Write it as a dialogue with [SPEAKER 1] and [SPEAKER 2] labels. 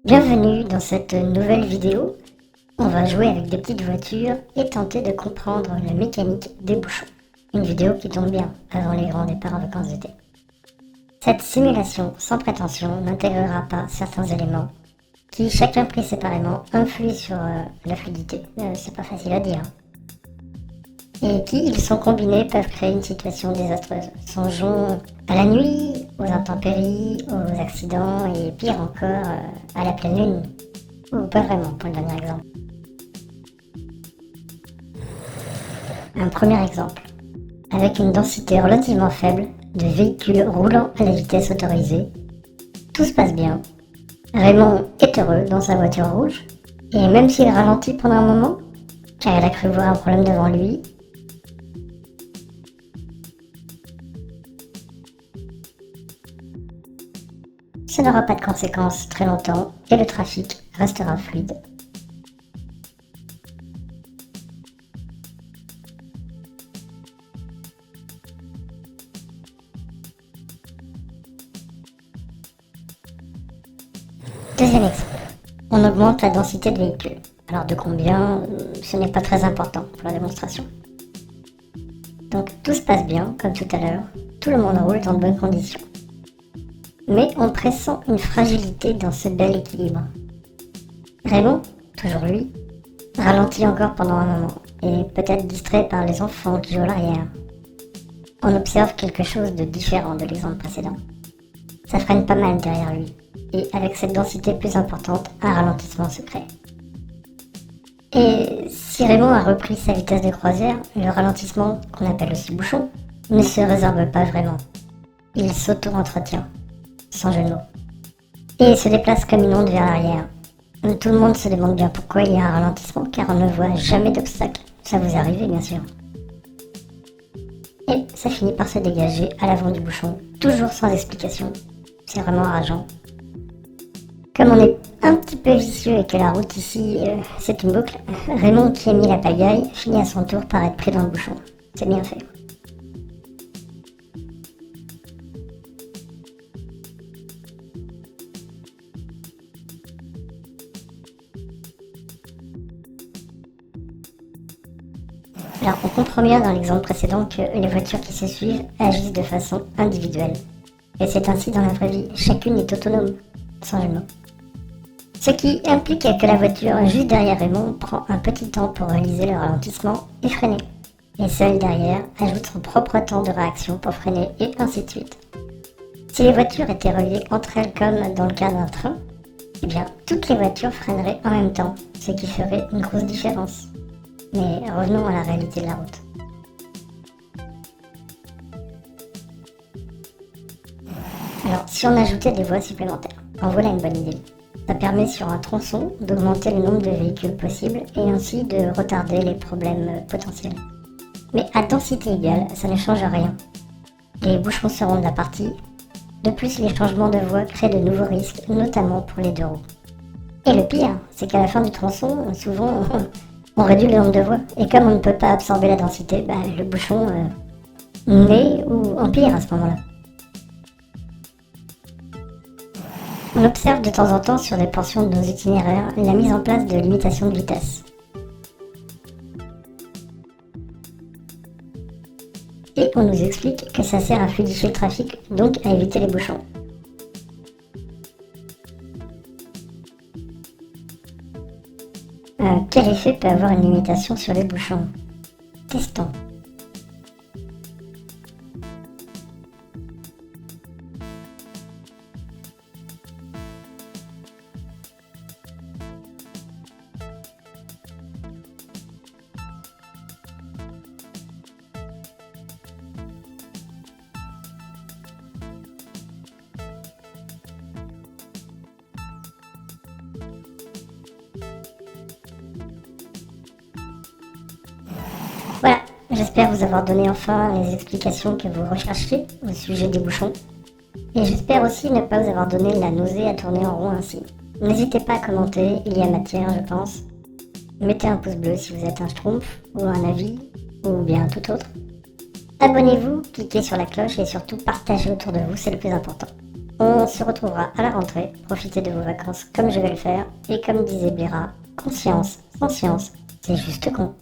[SPEAKER 1] Bienvenue dans cette nouvelle vidéo. On va jouer avec des petites voitures et tenter de comprendre la mécanique des bouchons. Une vidéo qui tombe bien avant les grands départs en vacances d'été. Cette simulation sans prétention n'intégrera pas certains éléments qui, chacun pris séparément, influent sur la fluidité. C'est pas facile à dire. Et qui, ils sont combinés, peuvent créer une situation désastreuse. Songeons à la nuit, aux intempéries, aux accidents et pire encore, à la pleine lune. Ou pas vraiment, pour le dernier exemple. Un premier exemple. Avec une densité relativement faible de véhicules roulant à la vitesse autorisée, tout se passe bien. Raymond est heureux dans sa voiture rouge, et même s'il ralentit pendant un moment, car il a cru voir un problème devant lui, ça n'aura pas de conséquences très longtemps et le trafic restera fluide. Deuxième exemple. On augmente la densité de véhicules. Alors de combien, ce n'est pas très important pour la démonstration. Donc tout se passe bien, comme tout à l'heure, tout le monde roule dans de bonnes conditions. Mais on pressent une fragilité dans ce bel équilibre. Raymond, toujours lui, ralentit encore pendant un moment, et peut-être distrait par les enfants qui jouent à l'arrière. On observe quelque chose de différent de l'exemple précédent. Ça freine pas mal derrière lui, et avec cette densité plus importante, un ralentissement se crée. Et si Raymond a repris sa vitesse de croisière, le ralentissement, qu'on appelle aussi bouchon, ne se résorbe pas vraiment. Il s'auto-entretient, sans jeu de mots. Et il se déplace comme une onde vers l'arrière. Tout le monde se demande bien pourquoi il y a un ralentissement, car on ne voit jamais d'obstacle. Ça vous est arrivé, bien sûr. Et ça finit par se dégager à l'avant du bouchon, toujours sans explication. C'est vraiment rageant. Comme on est un petit peu vicieux et que la route ici, c'est une boucle, Raymond qui a mis la pagaille finit à son tour par être pris dans le bouchon. C'est bien fait. Alors on comprend bien dans l'exemple précédent que les voitures qui se suivent agissent de façon individuelle. Et c'est ainsi dans la vraie vie, chacune est autonome, sans jeu de mots. Ce qui implique que la voiture juste derrière Raymond prend un petit temps pour réaliser le ralentissement et freiner. Et celle derrière ajoute son propre temps de réaction pour freiner et ainsi de suite. Si les voitures étaient reliées entre elles comme dans le cas d'un train, eh bien toutes les voitures freineraient en même temps, ce qui ferait une grosse différence. Mais revenons à la réalité de la route. Alors, si on ajoutait des voies supplémentaires, en voilà une bonne idée. Ça permet sur un tronçon d'augmenter le nombre de véhicules possibles et ainsi de retarder les problèmes potentiels. Mais à densité égale, ça ne change rien. Les bouchons seront de la partie. De plus, les changements de voie créent de nouveaux risques, notamment pour les deux roues. Et le pire, c'est qu'à la fin du tronçon, souvent, on réduit le nombre de voies. Et comme on ne peut pas absorber la densité, le bouchon naît ou empire à ce moment-là. On observe de temps en temps sur des portions de nos itinéraires la mise en place de limitations de vitesse. Et on nous explique que ça sert à fluidifier le trafic, donc à éviter les bouchons. Quel effet peut avoir une limitation sur les bouchons? Testons. Voilà, j'espère vous avoir donné enfin les explications que vous recherchiez au sujet des bouchons. Et j'espère aussi ne pas vous avoir donné la nausée à tourner en rond ainsi. N'hésitez pas à commenter, il y a matière je pense. Mettez un pouce bleu si vous êtes un schtroumpf, ou un avis, ou bien tout autre. Abonnez-vous, cliquez sur la cloche et surtout partagez autour de vous, c'est le plus important. On se retrouvera à la rentrée. Profitez de vos vacances comme je vais le faire. Et comme disait Blira, conscience, conscience, c'est juste con.